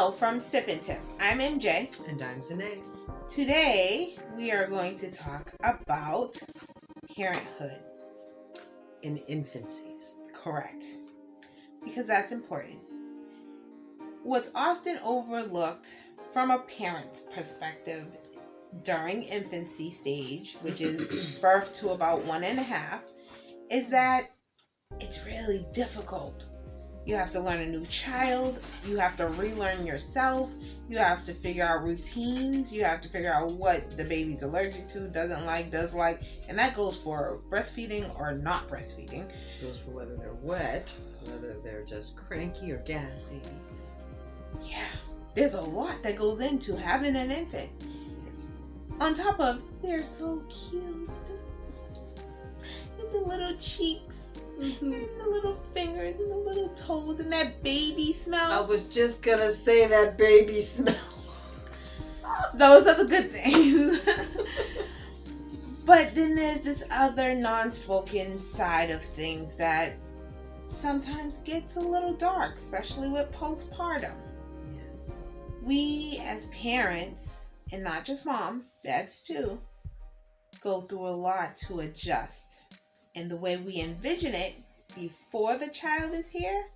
Hello from Sip and Tip. I'm MJ. And I'm Zanae. Today, we are going to talk about parenthood. In infancies. Correct. Because that's important. What's often overlooked from a parent's perspective during infancy stage, which is birth to about 1.5, is that it's really difficult. You have to learn a new child. You have to relearn yourself. You have to figure out routines. You have to figure out what the baby's allergic to, doesn't like, does like. And that goes for breastfeeding or not breastfeeding. It goes for whether they're wet, whether they're just cranky or gassy. Yeah. There's a lot that goes into having an infant. Yes. On top of, they're so cute. And the little cheeks. Mm-hmm. And the little fingers and the little toes and that baby smell. I was just gonna say that baby smell. Those are the good things. But then there's this other non-spoken side of things that sometimes gets a little dark, especially with postpartum. Yes. We as parents, and not just moms, dads too, go through a lot to adjust. And the way we envision it before the child is here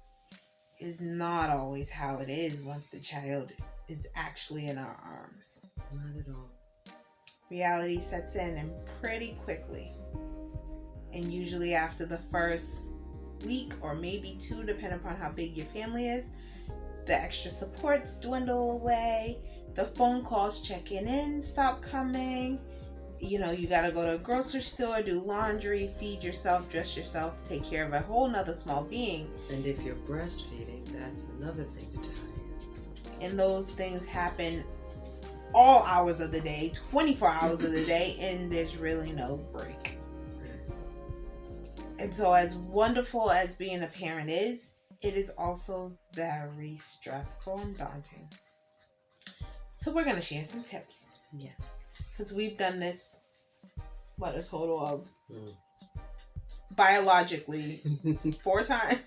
is not always how it is once the child is actually in our arms. Not at all. Reality sets in and pretty quickly. And usually after the first week or maybe 2, depending upon how big your family is, the extra supports dwindle away. The phone calls checking in stop coming. You know, you got to go to a grocery store, do laundry, feed yourself, dress yourself, take care of a whole nother small being. And if you're breastfeeding, that's another thing to tell you. And those things happen all hours of the day, 24 hours of the day, and there's really no break. And so as wonderful as being a parent is, it is also very stressful and daunting. So we're going to share some tips. Yes. Because we've done this, a total of biologically 4 times.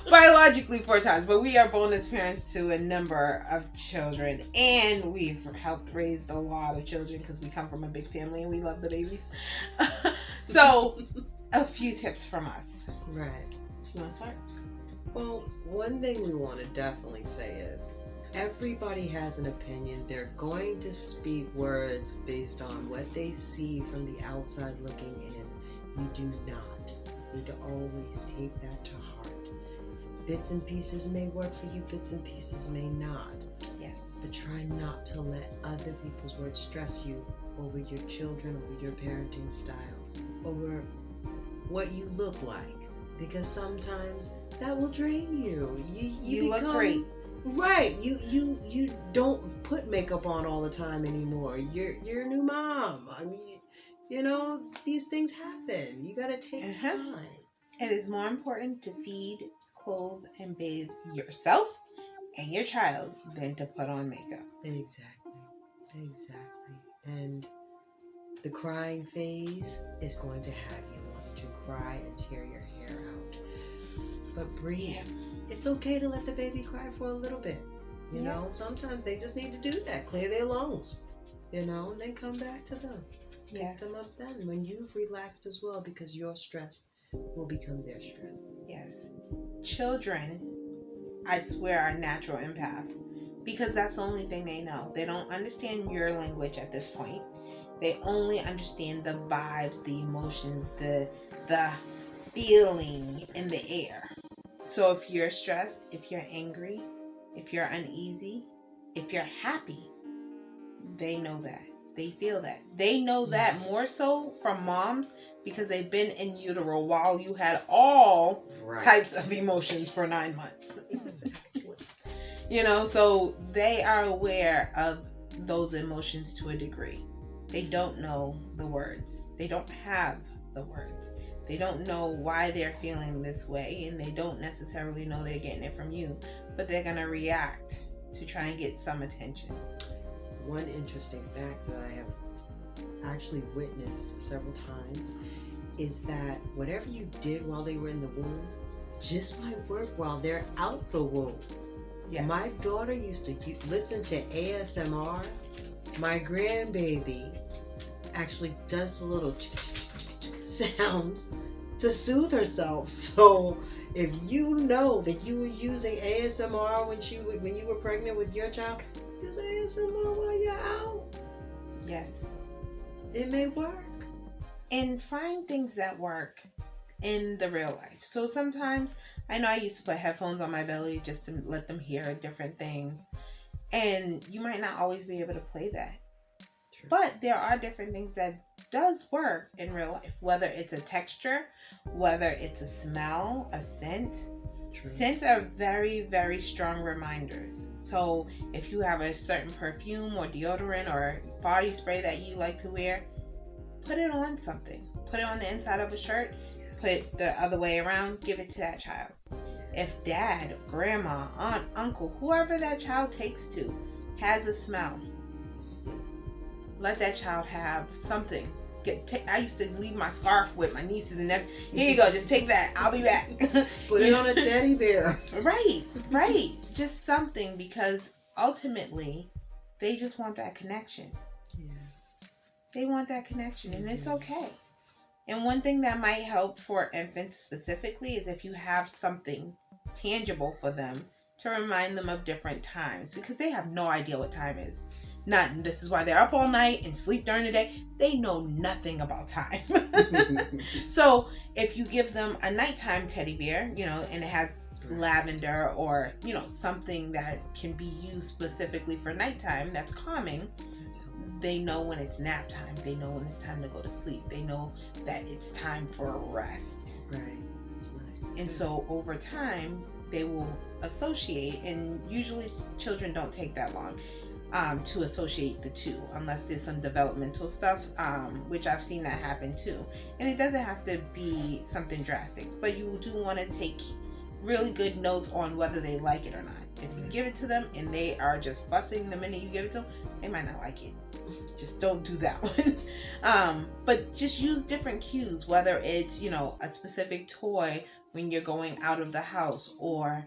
Biologically 4 times, but we are bonus parents to a number of children, and we've helped raise a lot of children because we come from a big family and we love the babies. So, a few tips from us. Right. You want to start? Well, one thing we want to definitely say is everybody has an opinion. They're going to speak words based on what they see from the outside looking in. You do not need to always take that to heart. Bits and pieces may work for you, bits and pieces may not. Yes. But try not to let other people's words stress you over your children, over your parenting style, over what you look like. Because sometimes that will drain you. You look great. Right, you don't put makeup on all the time anymore. You're a new mom. I mean, you know, these things happen. You gotta take time. It is more important to feed, clothe, and bathe yourself and your child than to put on makeup. Exactly. And the crying phase is going to have you want to cry and tear your hair out. But breathe. Yeah. It's okay to let the baby cry for a little bit. You know, sometimes they just need to do that. Clear their lungs. You know, and then come back to them. Yes. Pick them up then when you've relaxed as well, because your stress will become their stress. Yes. Children, I swear, are natural empaths because that's the only thing they know. They don't understand your language at this point. They only understand the vibes, the emotions, the feeling in the air. So if you're stressed, if you're angry, if you're uneasy, if you're happy, they know that. They feel that. They know that more so from moms because they've been in utero while you had all types of emotions for 9 months. Exactly. You know, so they are aware of those emotions to a degree. They don't know the words. They don't have the words. They don't know why they're feeling this way, and they don't necessarily know they're getting it from you, but they're going to react to try and get some attention. One interesting fact that I have actually witnessed several times is that whatever you did while they were in the womb just might work while they're out the womb. Yes. My daughter used to listen to ASMR. My grandbaby actually does the little sounds to soothe herself. So if you know that you were using ASMR when you were pregnant with your child, use ASMR while you're out. Yes. It may work. And find things that work in the real life. So sometimes, I know I used to put headphones on my belly just to let them hear a different thing. And you might not always be able to play that. True. But there are different things that does work in real life. Whether it's a texture, whether it's a smell, a scent. True. Scents are very, very strong reminders. So if you have a certain perfume or deodorant or body spray that you like to wear, put it on something. Put it on the inside of a shirt. Put it the other way around. Give it to that child. If dad, grandma, aunt, uncle, whoever that child takes to has a smell, let that child have something. I used to leave my scarf with my nieces and them. Here you go. Just take that. I'll be back. Put it on a teddy bear. Right. Just something, because ultimately they just want that connection. Yeah. They want that connection, and it's okay. And one thing that might help for infants specifically is if you have something tangible for them to remind them of different times, because they have no idea what time is. This is why they're up all night and sleep during the day. They know nothing about time. So if you give them a nighttime teddy bear, and it has lavender or, something that can be used specifically for nighttime that's calming, they know when it's nap time. They know when it's time to go to sleep. They know that it's time for a rest. Right. That's nice. And so over time, they will associate, and usually children don't take that long to associate the two, unless there's some developmental stuff, which I've seen that happen too. And it doesn't have to be something drastic, but you do want to take really good notes on whether they like it or not. If you give it to them and they are just fussing the minute you give it to them, they might not like it. Just don't do that one. But just use different cues, whether it's, a specific toy when you're going out of the house, or,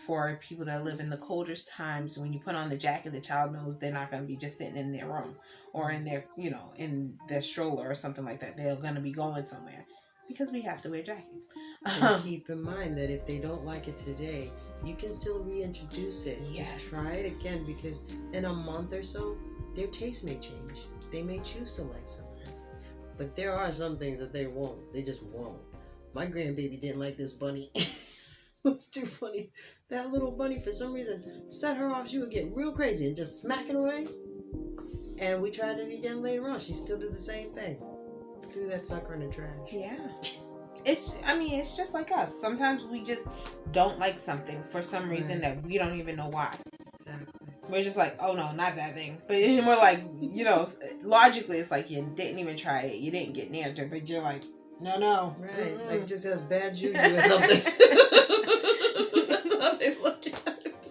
for people that live in the coldest times, when you put on the jacket, the child knows they're not going to be just sitting in their room or in their, in their stroller or something like that. They're going to be going somewhere, because we have to wear jackets. And keep in mind that if they don't like it today, you can still reintroduce it. Yes. Just try it again, because in a month or so, their taste may change. They may choose to like something. But there are some things that they won't. They just won't. My grandbaby didn't like this bunny. It's too funny. That little bunny, for some reason, set her off. She would get real crazy and just smack it away. And we tried it again later on. She still did the same thing. Threw that sucker in the trash. Yeah. It's just like us. Sometimes we just don't like something for some reason that we don't even know why. Exactly. We're just like, oh no, not that thing. But we're like, logically it's like you didn't even try it. You didn't get near it, but you're like, no. Right. Mm-hmm. Like it just has bad juju or something. That's how they look at it.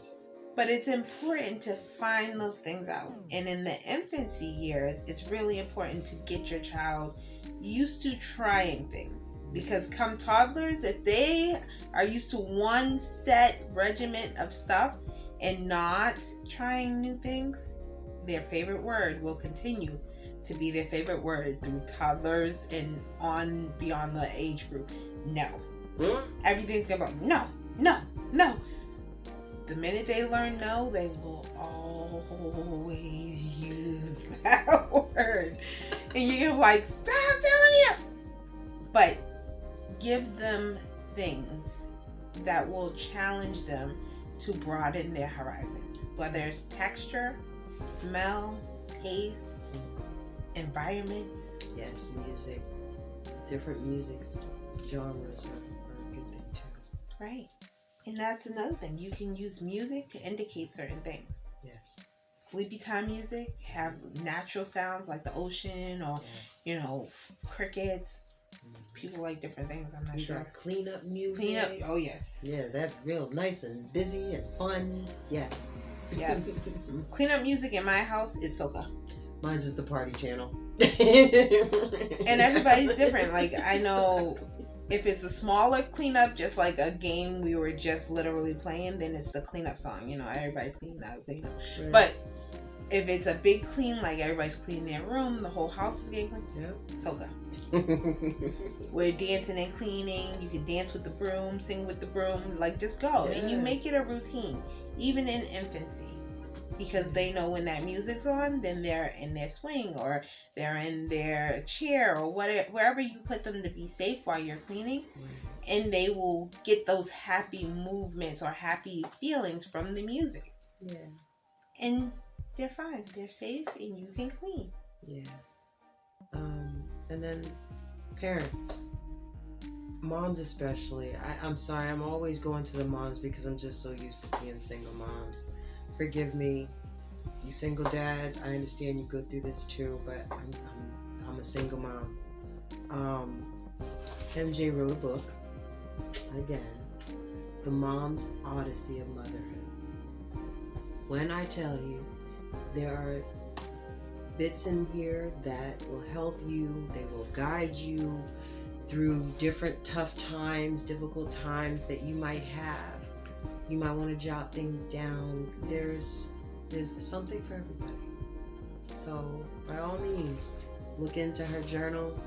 But it's important to find those things out. And in the infancy years, it's really important to get your child used to trying things. Because come toddlers, if they are used to one set regiment of stuff and not trying new things, their favorite word will continue to be their favorite word through toddlers and on beyond the age group. No. Everything's gonna be no. The minute they learn no, they will always use that word. And you're like, stop telling me that. But give them things that will challenge them to broaden their horizons. Whether it's texture, smell, taste, environments. Yes, music. Different music genres are a good thing too. Right. And that's another thing. You can use music to indicate certain things. Yes. Sleepy time music, have natural sounds like the ocean or, crickets. People like different things. I'm not sure. Got cleanup music. Oh, yes. Yeah, that's real nice and busy and fun. Yes. Yeah. Cleanup music in my house is soca. Mine's just the party channel. And everybody's different. Like, I know If it's a smaller cleanup, just like a game we were just literally playing, then it's the cleanup song. Everybody clean up. Right. But if it's a big clean, like everybody's cleaning their room, the whole house is getting clean. Yeah. So good. We're dancing and cleaning. You can dance with the broom, sing with the broom. Like, just go. Yes. And you make it a routine, even in infancy. Because they know when that music's on, then they're in their swing or they're in their chair or whatever, wherever you put them to be safe while you're cleaning. Right. And they will get those happy movements or happy feelings from the music. Yeah. And they're fine. They're safe and you can clean. Yeah. And then parents. Moms especially. I'm sorry, I'm always going to the moms because I'm just so used to seeing single moms. Forgive me, you single dads. I understand you go through this too, but I'm a single mom. MJ wrote a book again, The Mom's Odyssey of Motherhood. When I tell you, there are bits in here that will help you. They will guide you through different tough times, difficult times that you might have. You might want to jot things down. There's something for everybody. So by all means, look into her journal.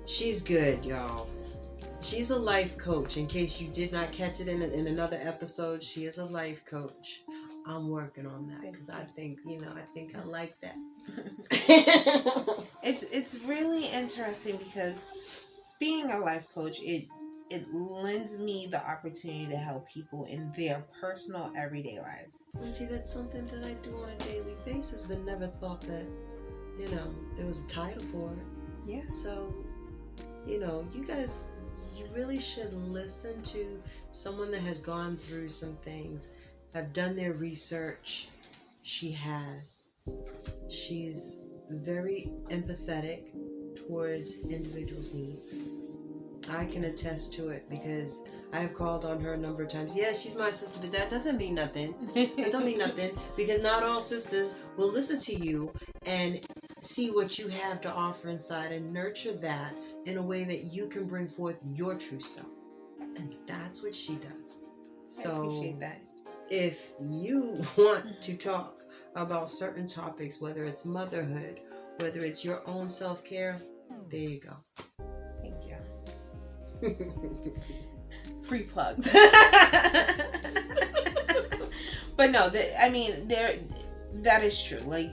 She's good, y'all. She's a life coach. In case you did not catch it in another episode, she is a life coach. I'm working on that because I think I like that. It's really interesting because being a life coach, it lends me the opportunity to help people in their personal everyday lives. And see, that's something that I do on a daily basis, but never thought that, there was a title for it. Yeah. So, you guys, you really should listen to someone that has gone through some things, have done their research. She has. She's very empathetic towards individuals' needs. I can attest to it because I have called on her a number of times. Yeah, she's my sister, but that doesn't mean nothing. That don't mean nothing because not all sisters will listen to you and see what you have to offer inside and nurture that in a way that you can bring forth your true self. And that's what she does. So I appreciate that. If you want to talk about certain topics, whether it's motherhood, whether it's your own self-care, there you go. Thank you. Free plugs. But no, that is true. Like,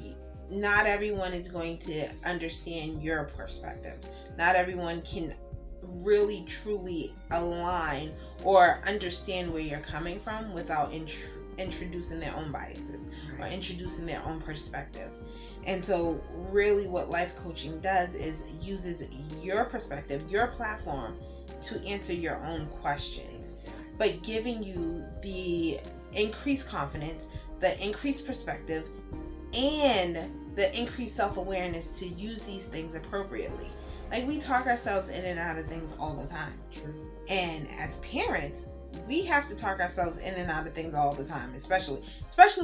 not everyone is going to understand your perspective. Not everyone can really truly align or understand where you're coming from without introducing their own biases or introducing their own perspective. And so really what life coaching does is uses your perspective, your platform, to answer your own questions, but giving you the increased confidence, the increased perspective, and the increased self-awareness to use these things appropriately. Like, we talk ourselves in and out of things all the time. True. And as parents, we have to talk ourselves in and out of things all the time, especially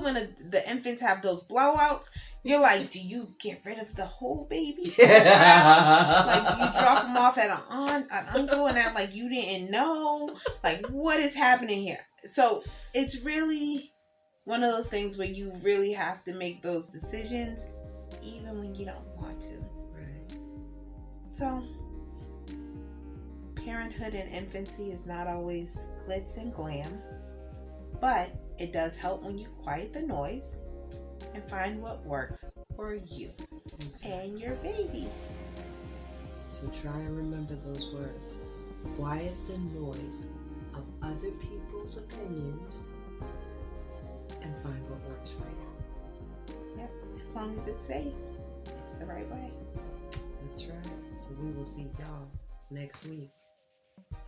when the infants have those blowouts. You're like, do you get rid of the whole baby? Like, do you drop them off at an uncle and act like you didn't know? Like, what is happening here? So it's really one of those things where you really have to make those decisions even when you don't want to. Right. So parenthood in infancy is not always glitz and glam, but it does help when you quiet the noise and find what works for you and your baby. So try and remember those words. Quiet the noise of other people's opinions and find what works for you. Yep, as long as it's safe, it's the right way. That's right. So we will see y'all next week.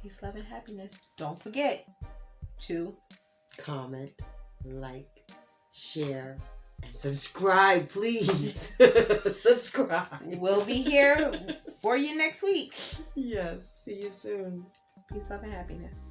Peace, love, and happiness. Don't forget to comment, like, share, and subscribe, please. Subscribe. We'll be here for you next week. Yes. See you soon. Peace, love, and happiness.